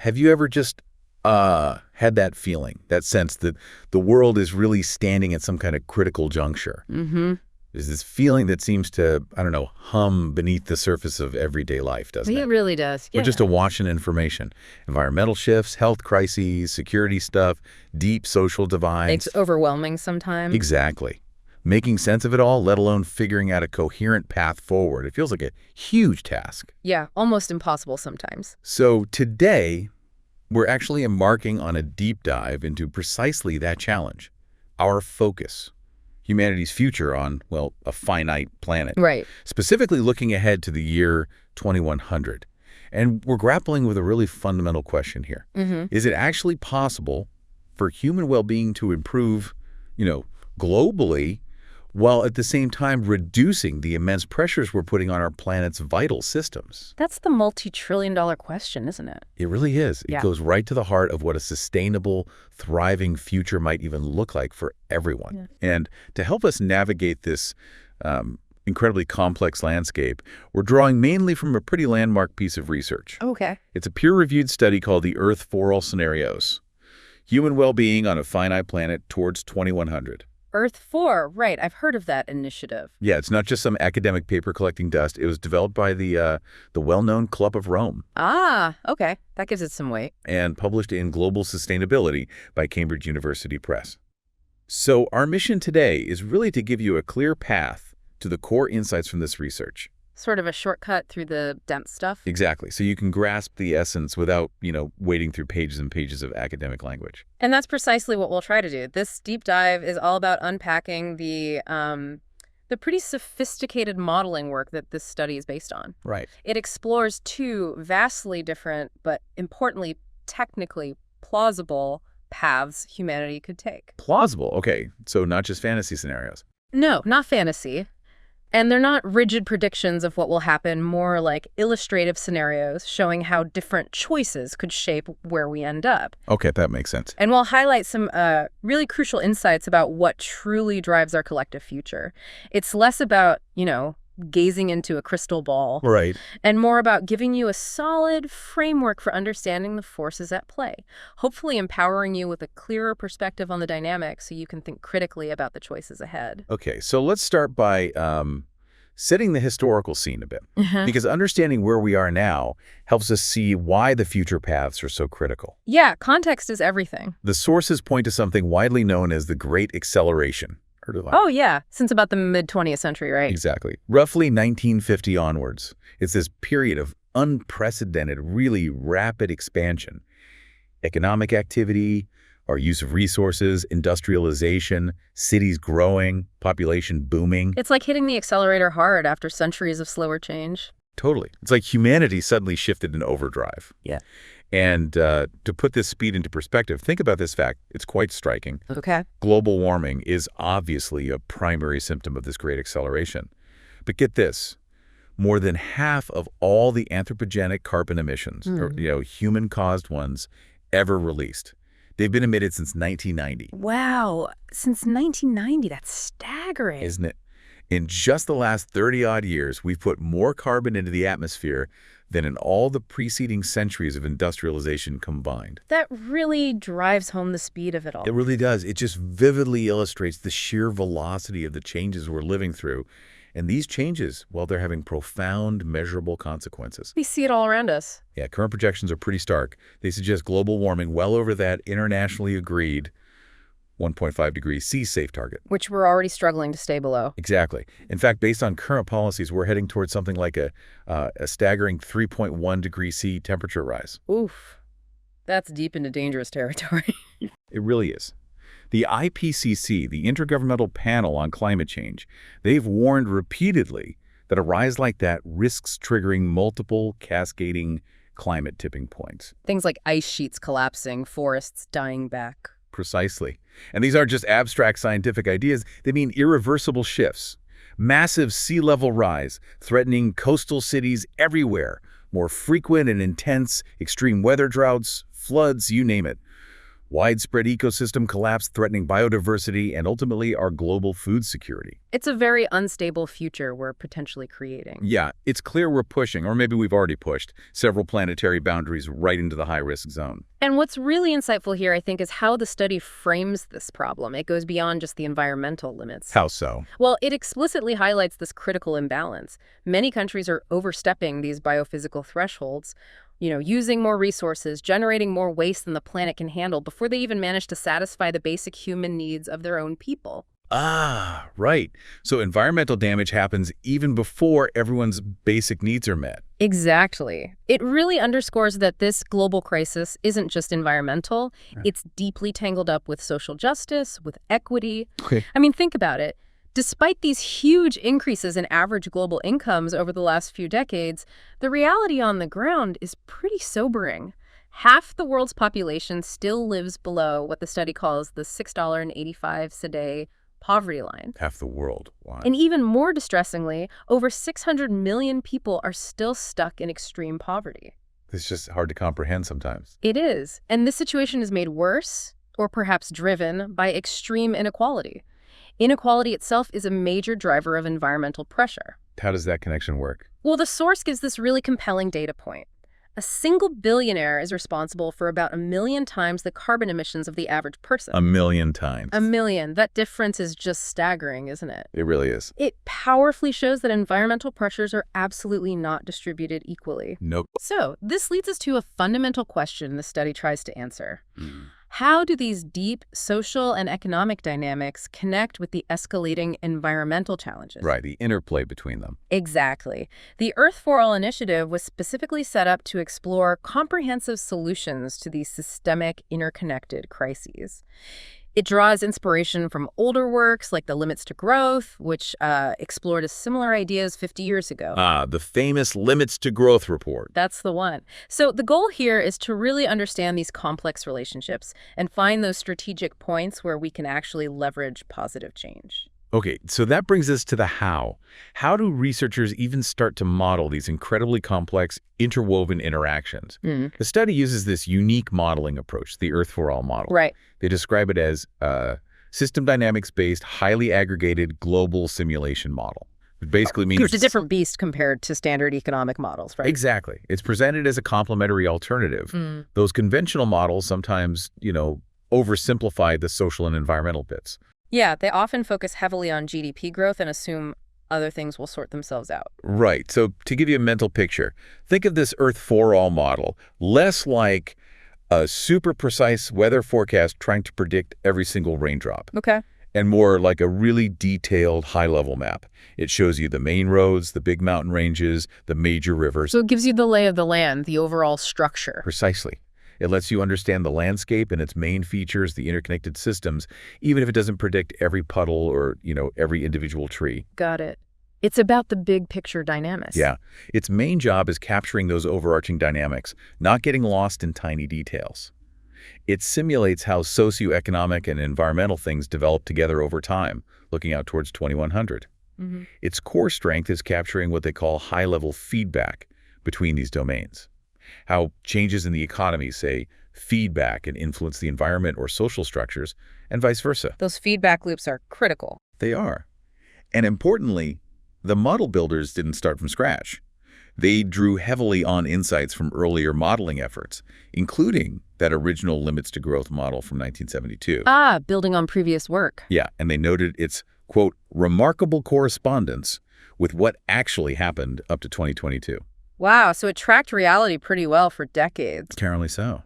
Have you ever just had that feeling, that sense that the world is really standing at some kind of critical juncture? Mm-hmm. There's this feeling that seems to, I don't know, hum beneath the surface of everyday life, doesn't it? It really does. We're Yeah. just awash in information. Environmental shifts, health crises, security stuff, deep social divides. It's overwhelming sometimes. Exactly. Making sense of it all, let alone figuring out a coherent path forward. It feels like a huge task. Yeah, almost impossible sometimes. So today, we're actually embarking on a deep dive into precisely that challenge. Our focus. Humanity's future on, well, a finite planet. Right. Specifically looking ahead to the year 2100. And we're grappling with a really fundamental question here. Mm-hmm. Is it actually possible for human well-being to improve, globally, while at the same time reducing the immense pressures we're putting on our planet's vital systems? That's the multi-trillion-dollar question, isn't it? It really is. Yeah. It goes right to the heart of what a sustainable, thriving future might even look like for everyone. Yeah. And to help us navigate this incredibly complex landscape, we're drawing mainly from a pretty landmark piece of research. Okay. It's a peer-reviewed study called the Earth for All Scenarios: Human Well-Being on a Finite Planet Towards 2100. Earth 4, right. I've heard of that initiative. Yeah, it's not just some academic paper collecting dust. It was developed by the well-known Club of Rome Ah, okay. That gives it some weight. and published in Global Sustainability by Cambridge University Press. So our mission today is really to give you a clear path to the core insights from this research. Sort of a shortcut through the dense stuff. Exactly. So you can grasp the essence without, wading through pages and pages of academic language. And that's precisely what we'll try to do. This deep dive is all about unpacking the pretty sophisticated modeling work that this study is based on. Right. It explores two vastly different, but importantly, technically plausible paths humanity could take. Plausible. Okay. So not just fantasy scenarios. No, not fantasy. And they're not rigid predictions of what will happen, more like illustrative scenarios showing how different choices could shape where we end up. Okay, that makes sense. And we'll highlight some really crucial insights about what truly drives our collective future. It's less about, gazing into a crystal ball. Right. And more about giving you a solid framework for understanding the forces at play, hopefully empowering you with a clearer perspective on the dynamics so you can think critically about the choices ahead. Okay, so let's start by setting the historical scene a bit, because understanding where we are now helps us see why the future paths are so critical. Yeah, context is everything. The sources point to something widely known as the Great Acceleration. Heard of that? Oh, yeah, since about the mid-20th century, right? Exactly. Roughly 1950 onwards. It's this period of unprecedented, really rapid expansion. Economic activity, our use of resources, industrialization, cities growing, population booming. It's like hitting the accelerator hard after centuries of slower change. Totally. It's like humanity suddenly shifted in overdrive. Yeah. And to put this speed into perspective, think about this fact. It's quite striking. Okay. Global warming is obviously a primary symptom of this great acceleration. But get this. More than half of all the anthropogenic carbon emissions, or human-caused ones, ever released. They've been emitted since 1990. Wow. Since 1990, that's staggering. Isn't it? In just the last 30-odd years, we've put more carbon into the atmosphere than in all the preceding centuries of industrialization combined. That really drives home the speed of it all. It really does. It just vividly illustrates the sheer velocity of the changes we're living through. And these changes, well, they're having profound, measurable consequences. We see it all around us. Yeah, current projections are pretty stark. They suggest global warming well over that internationally agreed 1.5 degrees C safe target. Which we're already struggling to stay below. Exactly. In fact, based on current policies, we're heading towards something like a staggering 3.1 degree C temperature rise. Oof. That's deep into dangerous territory. It really is. The IPCC, the Intergovernmental Panel on Climate Change, they've warned repeatedly that a rise like that risks triggering multiple cascading climate tipping points. Things like ice sheets collapsing, forests dying back. Precisely. And these aren't just abstract scientific ideas. They mean irreversible shifts. Massive sea level rise, threatening coastal cities everywhere. More frequent and intense extreme weather droughts, floods, you name it. widespread ecosystem collapse threatening biodiversity and ultimately our global food security. It's a very unstable future we're potentially creating. Yeah, it's clear we're pushing, or maybe we've already pushed, several planetary boundaries right into the high-risk zone. And what's really insightful here, I think, is how the study frames this problem. It goes beyond just the environmental limits. How so? Well, it explicitly highlights this critical imbalance. Many countries are overstepping these biophysical thresholds, using more resources, generating more waste than the planet can handle before they even manage to satisfy the basic human needs of their own people. Ah, right. So environmental damage happens even before everyone's basic needs are met. Exactly. It really underscores that this global crisis isn't just environmental. It's deeply tangled up with social justice, with equity. Okay. I mean, think about it. Despite these huge increases in average global incomes over the last few decades, the reality on the ground is pretty sobering. Half the world's population still lives below what the study calls the $6.85 a day poverty line. Half the world. Wow. And even more distressingly, over 600 million people are still stuck in extreme poverty. It's just hard to comprehend sometimes. It is. And this situation is made worse, or perhaps driven, by extreme inequality. Inequality itself is a major driver of environmental pressure. How does that connection work? Well, the source gives this really compelling data point. A single billionaire is responsible for about 1 million times the carbon emissions of the average person. 1 million times. 1 million. That difference is just staggering, isn't it? It really is. It powerfully shows that environmental pressures are absolutely not distributed equally. Nope. So, this leads us to a fundamental question the study tries to answer. How do these deep social and economic dynamics connect with the escalating environmental challenges? Right, the interplay between them. Exactly. The Earth for All initiative was specifically set up to explore comprehensive solutions to these systemic, interconnected crises. It draws inspiration from older works like The Limits to Growth, which explored similar ideas 50 years ago. Ah, the famous Limits to Growth report. That's the one. So the goal here is to really understand these complex relationships and find those strategic points where we can actually leverage positive change. Okay, so that brings us to the how. How do researchers even start to model these incredibly complex, interwoven interactions? The study uses this unique modeling approach, the Earth for All model. Right. They describe it as a system dynamics-based, highly aggregated global simulation model. It basically means It's a different beast compared to standard economic models, right? Exactly. It's presented as a complementary alternative. Those conventional models sometimes, oversimplify the social and environmental bits. Yeah, they often focus heavily on GDP growth and assume other things will sort themselves out. Right. So to give you a mental picture, think of this Earth for All model less like a super precise weather forecast trying to predict every single raindrop. Okay. And more like a really detailed high-level map. It shows you the main roads, the big mountain ranges, the major rivers. So it gives you the lay of the land, the overall structure. Precisely. It lets you understand the landscape and its main features, the interconnected systems, even if it doesn't predict every puddle or, every individual tree. Got it. It's about the big picture dynamics. Yeah. Its main job is capturing those overarching dynamics, not getting lost in tiny details. It simulates how socioeconomic and environmental things develop together over time, looking out towards 2100. Its core strength is capturing what they call high-level feedback between these domains. How changes in the economy, say, feedback and influence the environment or social structures, and vice versa. Those feedback loops are critical. They are. And importantly, the model builders didn't start from scratch. They drew heavily on insights from earlier modeling efforts, including that original Limits to Growth model from 1972. Ah, building on previous work. Yeah, and they noted its, quote, remarkable correspondence with what actually happened up to 2022. Wow, so it tracked reality pretty well for decades. Apparently so.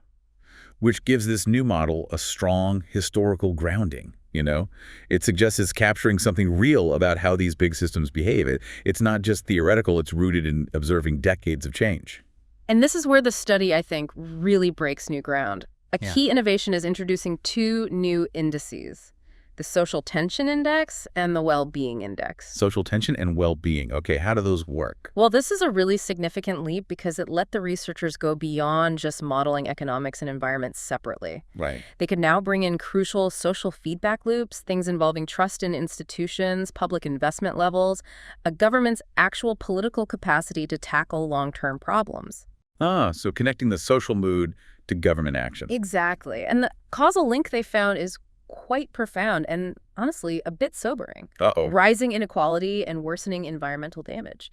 Which gives this new model a strong historical grounding, It suggests it's capturing something real about how these big systems behave. It's not just theoretical, it's rooted in observing decades of change. And this is where the study, I think, really breaks new ground. A key innovation is introducing 2 new indices, the social tension index and the well-being index. Social tension and well-being. Okay, how do those work? Well, this is a really significant leap because it let the researchers go beyond just modeling economics and environment separately. Right. They could now bring in crucial social feedback loops, things involving trust in institutions, public investment levels, a government's actual political capacity to tackle long-term problems. Ah, so connecting the social mood to government action. Exactly. And the causal link they found is quite profound and, honestly, a bit sobering. Uh-oh. Rising inequality and worsening environmental damage.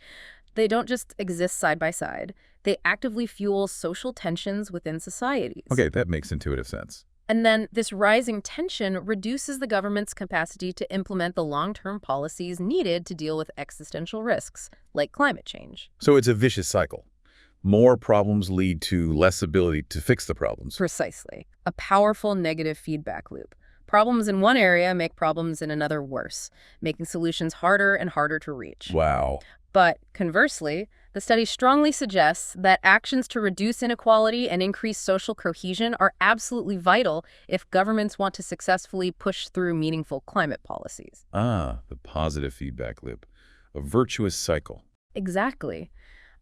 They don't just exist side by side. They actively fuel social tensions within societies. Okay, that makes intuitive sense. And then this rising tension reduces the government's capacity to implement the long-term policies needed to deal with existential risks, like climate change. So it's a vicious cycle. More problems lead to less ability to fix the problems. Precisely. A powerful negative feedback loop. Problems in one area make problems in another worse, making solutions harder and harder to reach. Wow. But conversely, the study strongly suggests that actions to reduce inequality and increase social cohesion are absolutely vital if governments want to successfully push through meaningful climate policies. Ah, the positive feedback loop. A virtuous cycle. Exactly.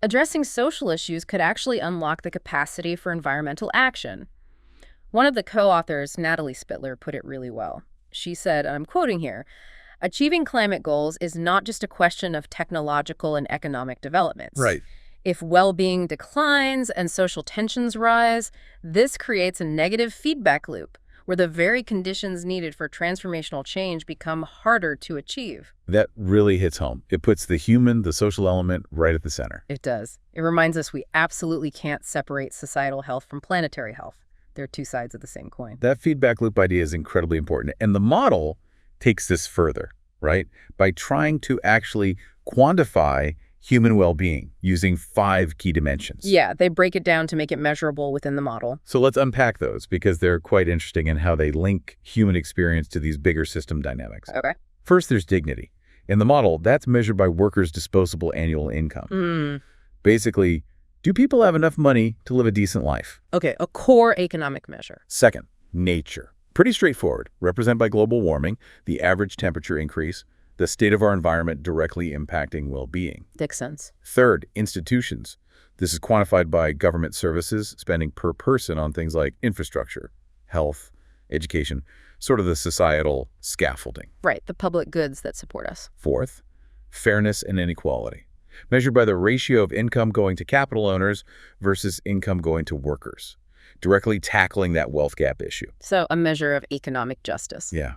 Addressing social issues could actually unlock the capacity for environmental action. One of the co-authors, Natalie Spittler, put it really well. She said, and I'm quoting here, "Achieving climate goals is not just a question of technological and economic developments. Right. If well-being declines and social tensions rise, this creates a negative feedback loop where the very conditions needed for transformational change become harder to achieve." That really hits home. It puts the human, the social element, right at the center. It does. It reminds us we absolutely can't separate societal health from planetary health. They're two sides of the same coin. That feedback loop idea is incredibly important. And the model takes this further, right? By trying to actually quantify human well-being using 5 key dimensions. Yeah, they break it down to make it measurable within the model. So let's unpack those because they're quite interesting in how they link human experience to these bigger system dynamics. Okay. First, there's dignity. In the model, that's measured by workers' disposable annual income. Basically, do people have enough money to live a decent life? Okay, a core economic measure. Second, nature. Pretty straightforward. Represented by global warming, the average temperature increase, the state of our environment directly impacting well-being. Makes sense. Third, institutions. This is quantified by government services, spending per person on things like infrastructure, health, education, sort of the societal scaffolding. Right, the public goods that support us. Fourth, fairness and inequality, measured by the ratio of income going to capital owners versus income going to workers, directly tackling that wealth gap issue. So a measure of economic justice. Yeah.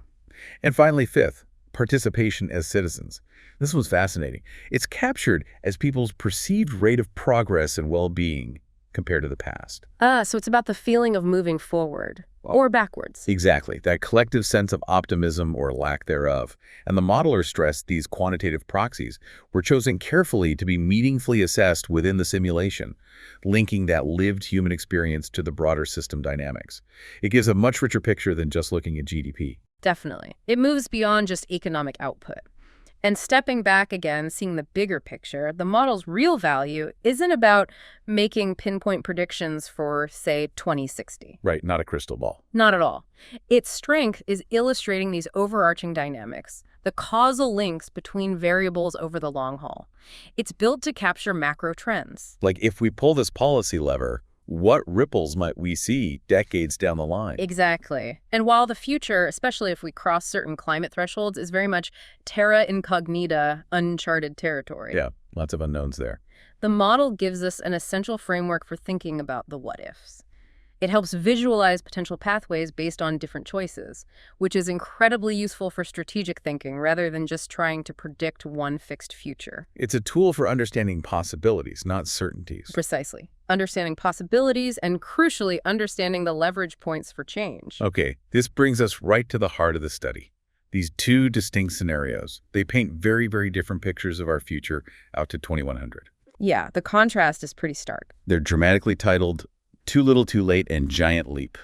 And finally, fifth, participation as citizens. This was fascinating. It's captured as people's perceived rate of progress and well-being compared to the past. So it's about the feeling of moving forward or backwards. Exactly, that collective sense of optimism or lack thereof. And the modeler stressed these quantitative proxies were chosen carefully to be meaningfully assessed within the simulation, linking that lived human experience to the broader system dynamics. It gives a much richer picture than just looking at GDP. Definitely. It moves beyond just economic output. And stepping back again, seeing the bigger picture, the model's real value isn't about making pinpoint predictions for, say, 2060. Right, not a crystal ball. Not at all. Its strength is illustrating these overarching dynamics, the causal links between variables over the long haul. It's built to capture macro trends. Like if we pull this policy lever, what ripples might we see decades down the line? Exactly. And while the future, especially if we cross certain climate thresholds, is very much terra incognita, uncharted territory. Yeah, lots of unknowns there. The model gives us an essential framework for thinking about the what-ifs. It helps visualize potential pathways based on different choices, which is incredibly useful for strategic thinking rather than just trying to predict one fixed future. It's a tool for understanding possibilities, not certainties. Precisely. Understanding possibilities and, crucially, understanding the leverage points for change. Okay, this brings us right to the heart of the study. These two distinct scenarios, they paint very, very different pictures of our future out to 2100. Yeah, the contrast is pretty stark. They're dramatically titled Too Little Too Late and Giant Leap.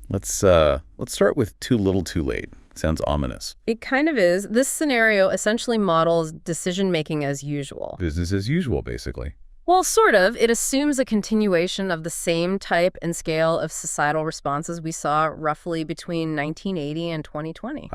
Let's start with Too Little Too Late. Sounds ominous. It kind of is. This scenario essentially models decision-making as usual. Business as usual, basically. Well, sort of. It assumes a continuation of the same type and scale of societal responses we saw roughly between 1980 and 2020.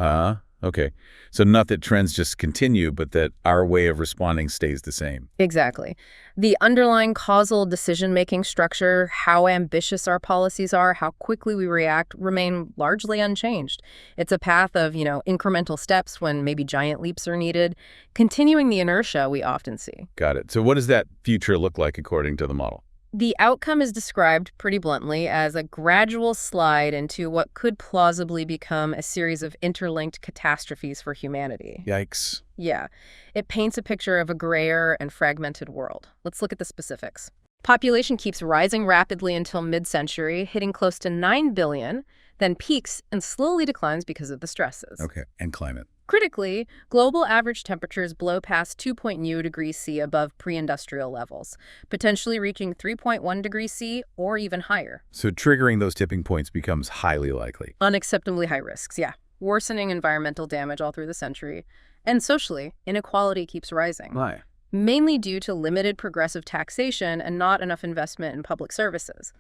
Okay. So not that trends just continue, but that our way of responding stays the same. Exactly. The underlying causal decision-making structure, how ambitious our policies are, how quickly we react, remain largely unchanged. It's a path of, incremental steps when maybe giant leaps are needed, continuing the inertia we often see. Got it. So what does that future look like according to the model? The outcome is described pretty bluntly as a gradual slide into what could plausibly become a series of interlinked catastrophes for humanity. Yikes. Yeah, it paints a picture of a grayer and fragmented world. Let's look at the specifics. Population keeps rising rapidly until mid-century, hitting close to 9 billion, then peaks and slowly declines because of the stresses. Okay, and climate. Critically, global average temperatures blow past 2.0 degrees C above pre-industrial levels, potentially reaching 3.1 degrees C or even higher. So triggering those tipping points becomes highly likely. Unacceptably high risks, yeah. Worsening environmental damage all through the century. And socially, inequality keeps rising. Why? Mainly due to limited progressive taxation and not enough investment in public services.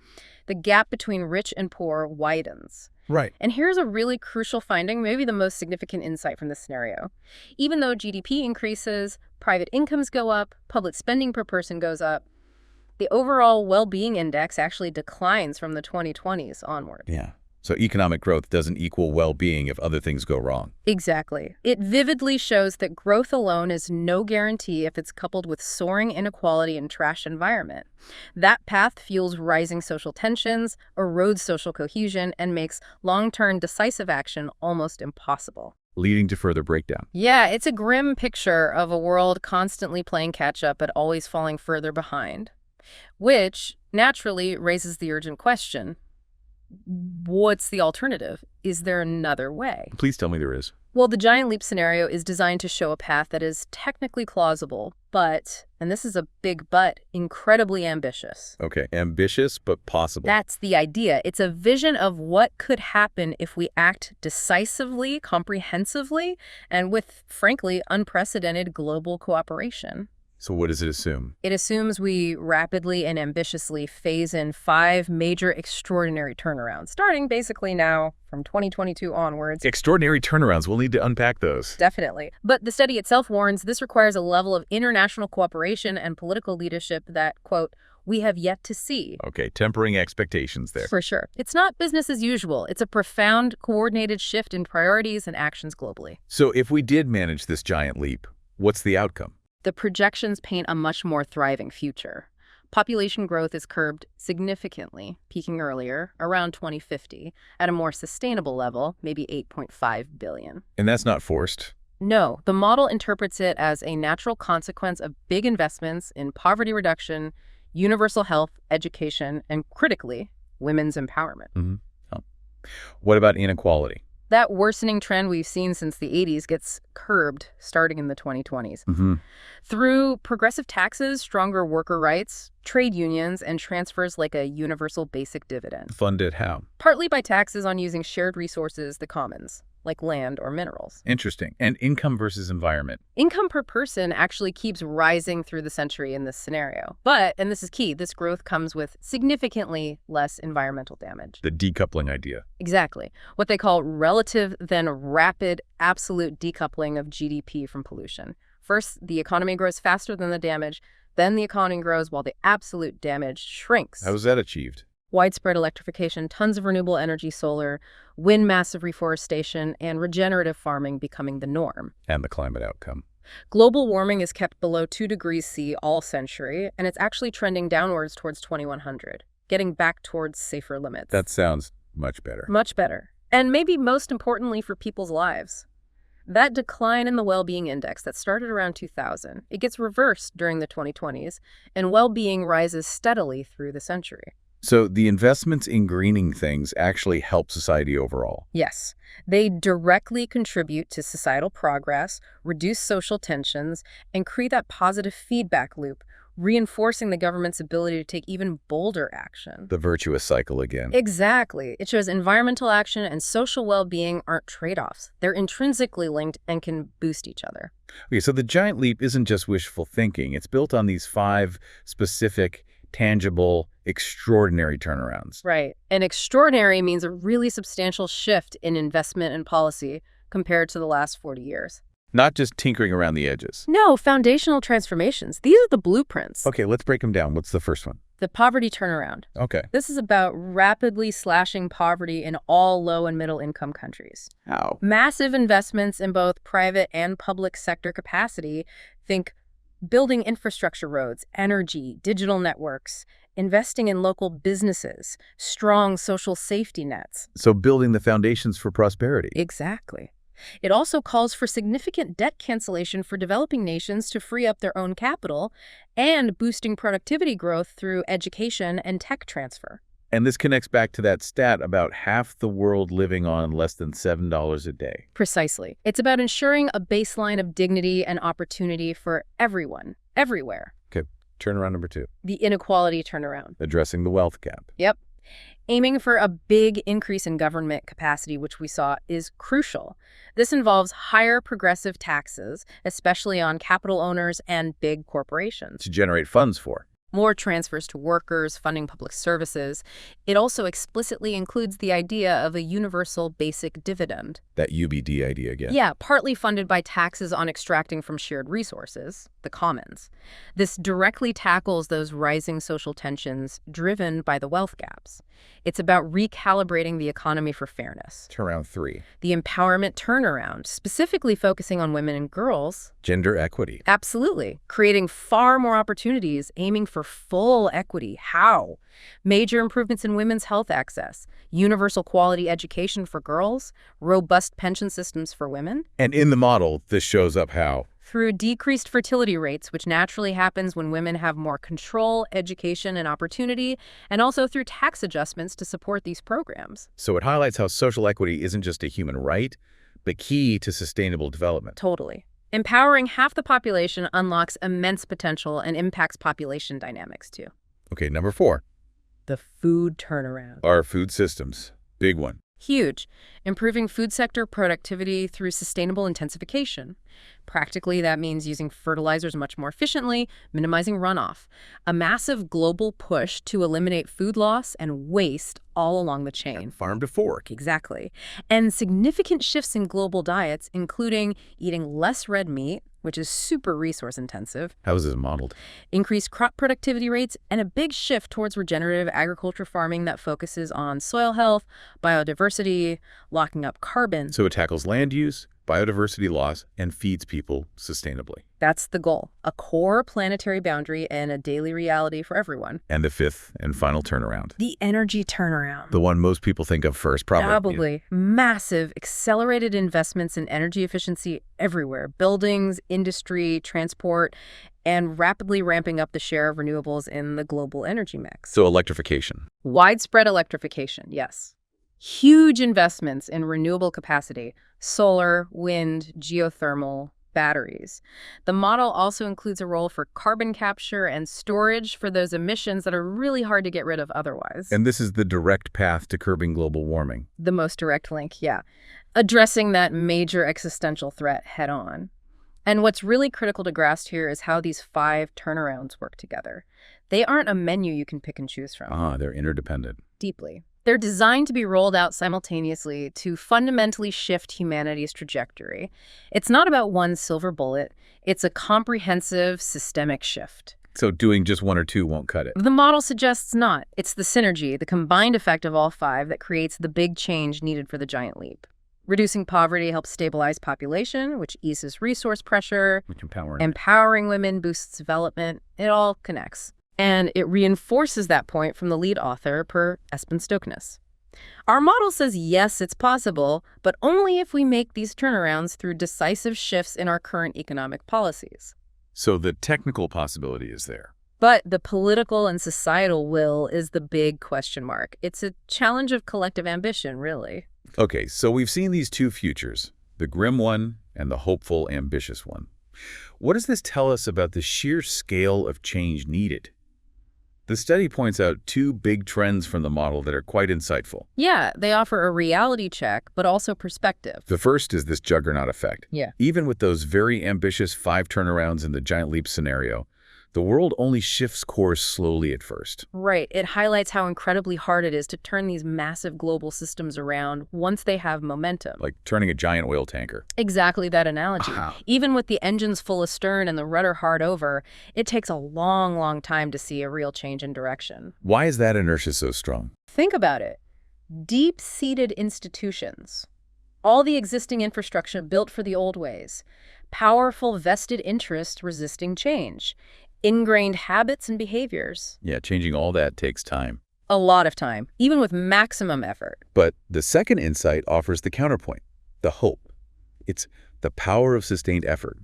The gap between rich and poor widens. Right. And here's a really crucial finding, maybe the most significant insight from this scenario. Even though GDP increases, private incomes go up, public spending per person goes up, the overall well-being index actually declines from the 2020s onward. Yeah. So economic growth doesn't equal well-being if other things go wrong. Exactly. It vividly shows that growth alone is no guarantee if it's coupled with soaring inequality and trash environment. That path fuels rising social tensions, erodes social cohesion, and makes long-term decisive action almost impossible. Leading to further breakdown. Yeah, it's a grim picture of a world constantly playing catch-up but always falling further behind, which naturally raises the urgent question: what's the alternative? Is there another way? Please tell me there is. Well, the giant leap scenario is designed to show a path that is technically plausible, but, and this is a big but, incredibly ambitious. Okay, ambitious but possible. That's the idea. It's a vision of what could happen if we act decisively, comprehensively, and with, frankly, unprecedented global cooperation. So what does it assume? It assumes we rapidly and ambitiously phase in 5 major extraordinary turnarounds, starting basically now from 2022 onwards. Extraordinary turnarounds. We'll need to unpack those. Definitely. But the study itself warns this requires a level of international cooperation and political leadership that, quote, we have yet to see. Okay, tempering expectations there. For sure. It's not business as usual. It's a profound, coordinated shift in priorities and actions globally. So if we did manage this giant leap, what's the outcome? The projections paint a much more thriving future. Population growth is curbed significantly, peaking earlier, around 2050, at a more sustainable level, maybe 8.5 billion. And that's not forced. No, the model interprets it as a natural consequence of big investments in poverty reduction, universal health, education, and critically, women's empowerment. Mm-hmm. Oh. What about inequality? That worsening trend we've seen since the 80s gets curbed starting in the 2020s. Mm-hmm. Through progressive taxes, stronger worker rights, trade unions, and transfers like a universal basic dividend. Funded how? Partly by taxes on using shared resources, the commons, like land or minerals. Interesting. And income versus environment. Income per person actually keeps rising through the century in this scenario. But, and this is key, this growth comes with significantly less environmental damage. The decoupling idea. Exactly. What they call relative then rapid absolute decoupling of GDP from pollution. First, the economy grows faster than the damage. Then the economy grows while the absolute damage shrinks. How was that achieved? Widespread electrification, tons of renewable energy, solar, wind, massive reforestation, and regenerative farming becoming the norm. And the climate outcome. Global warming is kept below 2 degrees C all century, and it's actually trending downwards towards 2100, getting back towards safer limits. That sounds much better. Much better. And maybe most importantly for people's lives. That decline in the well-being index that started around 2000, it gets reversed during the 2020s, and well-being rises steadily through the century. So the investments in greening things actually help society overall. Yes, they directly contribute to societal progress, reduce social tensions, and create that positive feedback loop, reinforcing the government's ability to take even bolder action. The virtuous cycle again. Exactly. It shows environmental action and social well-being aren't trade-offs. They're intrinsically linked and can boost each other. Okay, so the giant leap isn't just wishful thinking. It's built on these 5 specific, tangible, extraordinary turnarounds. Right. And extraordinary means a really substantial shift in investment and policy compared to the last 40 years. Not just tinkering around the edges. No, foundational transformations. These are the blueprints. Okay, let's break them down. What's the first one? The poverty turnaround. Okay. This is about rapidly slashing poverty in all low and middle income countries. How? Massive investments in both private and public sector capacity. Think building infrastructure, roads, energy, digital networks, investing in local businesses, strong social safety nets. So building the foundations for prosperity. Exactly. It also calls for significant debt cancellation for developing nations to free up their own capital and boosting productivity growth through education and tech transfer. And this connects back to that stat about half the world living on less than $7 a day. Precisely. It's about ensuring a baseline of dignity and opportunity for everyone, everywhere. Okay, turnaround number 2. The inequality turnaround. Addressing the wealth gap. Yep. Aiming for a big increase in government capacity, which we saw, is crucial. This involves higher progressive taxes, especially on capital owners and big corporations. To generate funds for. More transfers to workers, funding public services. It also explicitly includes the idea of a universal basic dividend. That UBD idea again. Yeah, partly funded by taxes on extracting from shared resources, the commons. This directly tackles those rising social tensions driven by the wealth gaps. It's about recalibrating the economy for fairness. Turnaround 3. The empowerment turnaround, specifically focusing on women and girls. Gender equity. Absolutely. Creating far more opportunities, aiming for full equity. How? Major improvements in women's health access, universal quality education for girls, robust pension systems for women. And in the model, this shows up how? Through decreased fertility rates, which naturally happens when women have more control, education, and opportunity, and also through tax adjustments to support these programs. So it highlights how social equity isn't just a human right, but key to sustainable development. Totally. Empowering half the population unlocks immense potential and impacts population dynamics, too. Okay, number 4. The food turnaround. Our food systems. Big one. Huge. Improving food sector productivity through sustainable intensification. Practically, that means using fertilizers much more efficiently, minimizing runoff. A massive global push to eliminate food loss and waste all along the chain. Farm to fork. Exactly. And significant shifts in global diets, including eating less red meat, which is super resource intensive. How is this modeled? Increased crop productivity rates, and a big shift towards regenerative agriculture farming that focuses on soil health, biodiversity, locking up carbon. So it tackles land use, biodiversity loss, and feeds people sustainably. That's the goal. A core planetary boundary and a daily reality for everyone. And the 5th and final turnaround. The energy turnaround. The one most people think of first, probably. Probably. Massive, accelerated investments in energy efficiency everywhere. Buildings, industry, transport, and rapidly ramping up the share of renewables in the global energy mix. So electrification. Widespread electrification, yes. Huge investments in renewable capacity, solar, wind, geothermal, batteries. The model also includes a role for carbon capture and storage for those emissions that are really hard to get rid of otherwise. And this is the direct path to curbing global warming. The most direct link, yeah. Addressing that major existential threat head on. And what's really critical to grasp here is how these 5 turnarounds work together. They aren't a menu you can pick and choose from. They're interdependent. Deeply. They're designed to be rolled out simultaneously to fundamentally shift humanity's trajectory. It's not about one silver bullet. It's a comprehensive, systemic shift. So doing just 1 or 2 won't cut it. The model suggests not. It's the synergy, the combined effect of all 5 that creates the big change needed for the giant leap. Reducing poverty helps stabilize population, which eases resource pressure. Empowering women boosts development. It all connects. And it reinforces that point from the lead author, per Espen Stoknes. Our model says, yes, it's possible, but only if we make these turnarounds through decisive shifts in our current economic policies. So the technical possibility is there. But the political and societal will is the big question mark. It's a challenge of collective ambition, really. Okay, so we've seen these 2 futures, the grim one and the hopeful, ambitious one. What does this tell us about the sheer scale of change needed? The study points out 2 big trends from the model that are quite insightful. Yeah, they offer a reality check, but also perspective. The first is this juggernaut effect. Yeah. Even with those very ambitious 5 turnarounds in the giant leap scenario, the world only shifts course slowly at first. Right. It highlights how incredibly hard it is to turn these massive global systems around once they have momentum. Like turning a giant oil tanker. Exactly that analogy. Wow. Even with the engines full astern and the rudder hard over, it takes a long, long time to see a real change in direction. Why is that inertia so strong? Think about it. Deep-seated institutions. All the existing infrastructure built for the old ways. Powerful vested interest resisting change. Ingrained habits and behaviors. Yeah, changing all that takes time. A lot of time, even with maximum effort. But the second insight offers the counterpoint, the hope. It's the power of sustained effort.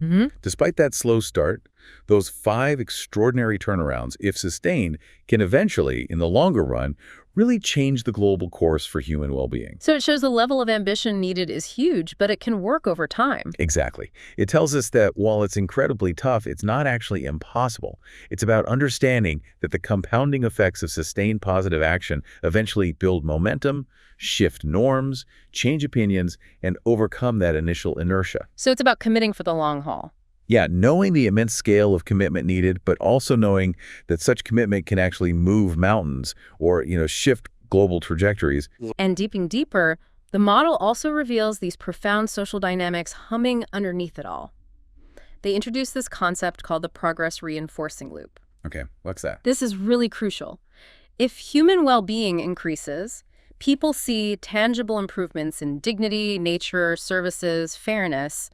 Despite that slow start, those 5 extraordinary turnarounds, if sustained, can eventually, in the longer run, really change the global course for human well-being. So it shows the level of ambition needed is huge, but it can work over time. Exactly. It tells us that while it's incredibly tough, it's not actually impossible. It's about understanding that the compounding effects of sustained positive action eventually build momentum, shift norms, change opinions, and overcome that initial inertia. So it's about committing for the long haul. Yeah, knowing the immense scale of commitment needed, but also knowing that such commitment can actually move mountains or, shift global trajectories. And digging deeper, the model also reveals these profound social dynamics humming underneath it all. They introduce this concept called the progress reinforcing loop. Okay, what's that? This is really crucial. If human well-being increases, people see tangible improvements in dignity, nature, services, fairness.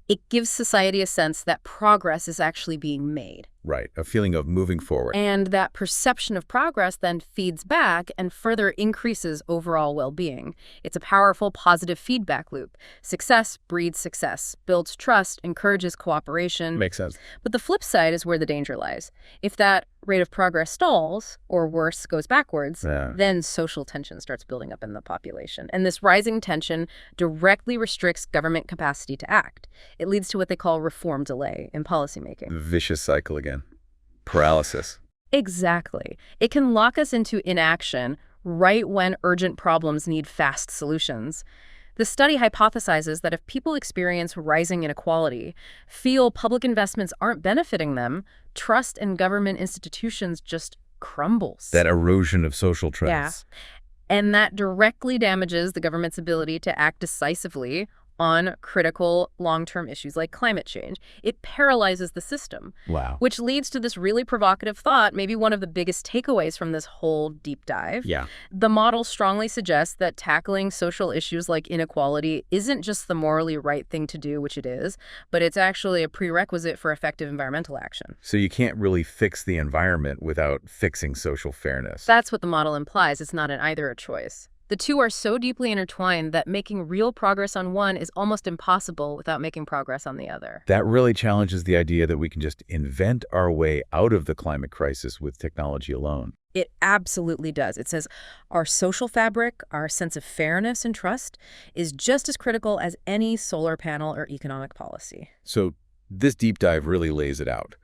It gives society a sense that progress is actually being made. Right, a feeling of moving forward. And that perception of progress then feeds back and further increases overall well-being. It's a powerful positive feedback loop. Success breeds success, builds trust, encourages cooperation. Makes sense. But the flip side is where the danger lies. If that rate of progress stalls, or worse, goes backwards, then social tension starts building up in the population. And this rising tension directly restricts government capacity to act. It leads to what they call reform delay in policymaking. Vicious cycle again. Paralysis. Exactly. It can lock us into inaction right when urgent problems need fast solutions. The study hypothesizes that if people experience rising inequality, feel public investments aren't benefiting them, trust in government institutions just crumbles. That erosion of social trust. Yeah. And that directly damages the government's ability to act decisively on critical long-term issues like climate change. It paralyzes the system. Wow. Which leads to this really provocative thought, maybe one of the biggest takeaways from this whole deep dive. Yeah. The model strongly suggests that tackling social issues like inequality isn't just the morally right thing to do, which it is, but it's actually a prerequisite for effective environmental action. So you can't really fix the environment without fixing social fairness. That's what the model implies. It's not an either or choice. The two are so deeply intertwined that making real progress on one is almost impossible without making progress on the other. That really challenges the idea that we can just invent our way out of the climate crisis with technology alone. It absolutely does. It says our social fabric, our sense of fairness and trust, is just as critical as any solar panel or economic policy. So this deep dive really lays it out.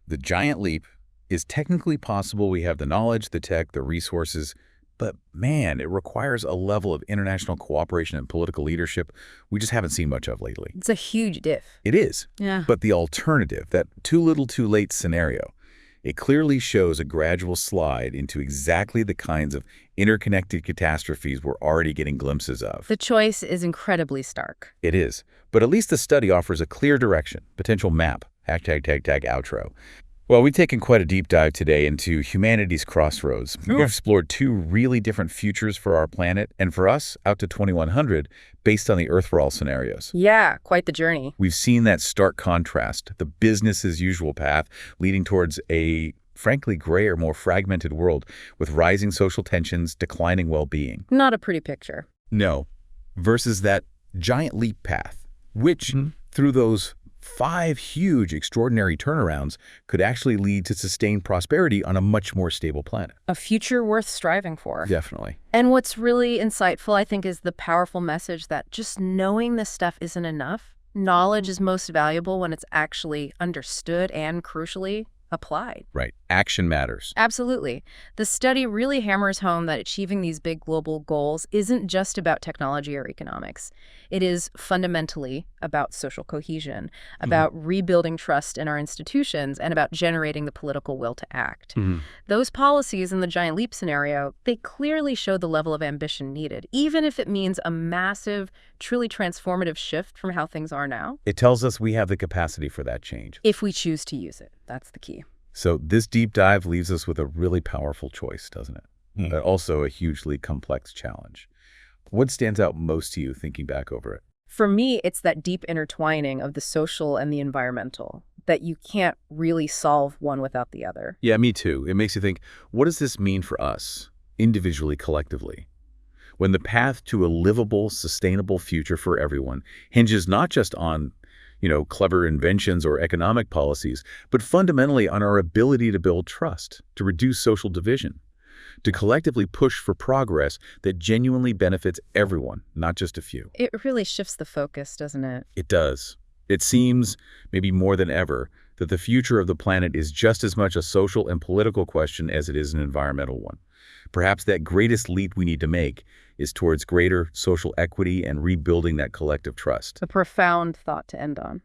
The giant leap is technically possible. We have the knowledge, the tech, the resources. But man, it requires a level of international cooperation and political leadership we just haven't seen much of lately. It's a huge diff. It is. Yeah. But the alternative, that too little too late scenario, it clearly shows a gradual slide into exactly the kinds of interconnected catastrophes we're already getting glimpses of. The choice is incredibly stark. It is. But at least the study offers a clear direction, potential map, #outro. Well, we've taken quite a deep dive today into humanity's crossroads. We've explored 2 really different futures for our planet, and for us, out to 2100, based on the Earth for All scenarios. Yeah, quite the journey. We've seen that stark contrast, the business as usual path leading towards a frankly grayer, more fragmented world with rising social tensions, declining well-being. Not a pretty picture. No, versus that giant leap path, which through those 5 huge, extraordinary turnarounds could actually lead to sustained prosperity on a much more stable planet. A future worth striving for. Definitely. And what's really insightful, I think, is the powerful message that just knowing this stuff isn't enough. Knowledge is most valuable when it's actually understood and, crucially, applied. Right. Action matters. Absolutely. The study really hammers home that achieving these big global goals isn't just about technology or economics. It is fundamentally about social cohesion, about rebuilding trust in our institutions, and about generating the political will to act. Those policies in the giant leap scenario, they clearly show the level of ambition needed, even if it means a massive, truly transformative shift from how things are now. It tells us we have the capacity for that change. If we choose to use it. That's the key. So this deep dive leaves us with a really powerful choice, doesn't it? But also a hugely complex challenge. What stands out most to you thinking back over it? For me, it's that deep intertwining of the social and the environmental. that you can't really solve one without the other. Yeah, me too. It makes you think, what does this mean for us, individually, collectively? When the path to a livable, sustainable future for everyone hinges not just on, clever inventions or economic policies, but fundamentally on our ability to build trust, to reduce social division, to collectively push for progress that genuinely benefits everyone, not just a few. It really shifts the focus, doesn't it? It does. It seems, maybe more than ever, that the future of the planet is just as much a social and political question as it is an environmental one. Perhaps that greatest leap we need to make is towards greater social equity and rebuilding that collective trust. A profound thought to end on.